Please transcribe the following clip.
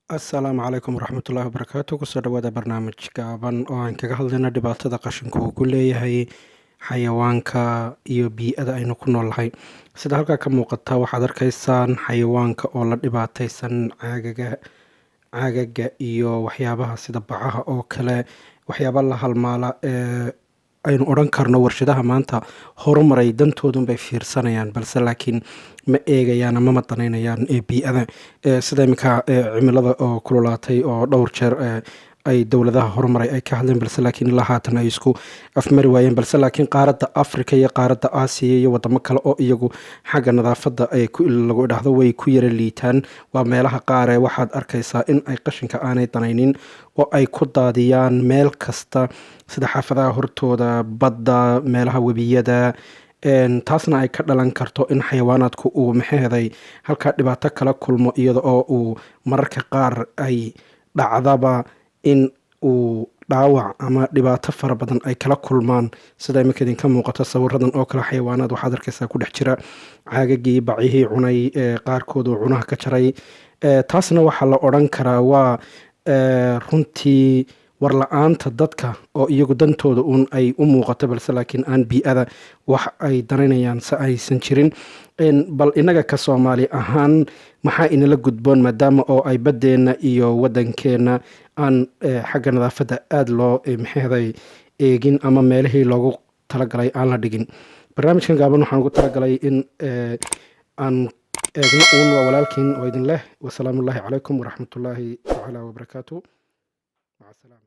Asalaamu calaykum waraxmatullaahi wabarakaatu. Kusoo dhawaada barnaamij gaaban oo aan kaga hadlayno dhibaatada qashinku uu ku leeyahay xayawaanka iyo bii'ada aynu ku noolnahay. Sida halkaa ka muuqata waxaad arkaysaan xayawaanka oo la dhibaataysan caagaga iyo waxyaabaha sida bacaha oo kale, waxyaaba la halmaala ee aynu odhan karno warshadaha maanta horumaray dantoodunbay fiirsanayaan, balse laakiin ma eegayaan ama ma danaynayaan bii'ada. Sida iminka cimilada oo kululaatay oo dhowr jeer ay dowladaha horumaray ay ka hadleen, balse laakiin ilaa haatan ay isku afmari waayeen. Balse laakiin qaaradda Afrika iyo qaaradda Aasiya iyo wadamo kale oo iyagu xagga nadaafadda lagu idhaahdo way ku yara liitaan. Waa meelaha qaar ee waxaad arkaysaa in ay qashinka aanay danaynin oo ay ku daadiyaan meel kasta, sida xaafadaha hortooda, badda, meelaha webiyada. Taasna ay ka dhalan karto in xayawaanaadku uu maxaheeday halkaa dhibaato kala kulmo, iyada oo uu mararka qaar ay dhacdaba in uu dhaawac ama dhibaato fara badan ay kala kulmaan. Sida iminka idinka muuqato sawiradan oo kale, xayawaanaad waxaad arkaysaa ku dhex jira caagagii bacihii cunay, qaarkood uu cunaha ka jaray. Taasna waxaa la odhan karaa waa runtii warla-aanta dadka oo iyagu dantooda uun ay u muuqato, balse laakiin aan bii'ada wax ay danaynayaan se aysan jirin. Bal innaga ka Soomaali ahaan maxaa inala gudboon, maadaama oo ay baddeenna iyo waddankeenna aan xagga nadaafadda aada loo maxaheeday eegin ama meelihii loogu talagalay aan la dhigin. Barnaamijkan gaaban waxaan ugu talagalay in aan eegno uun. Waa walaalkiin oo idin leh wasalaamullaahi calaykum waraxmatullaahi tacaala wabarakaatu. maca salaama.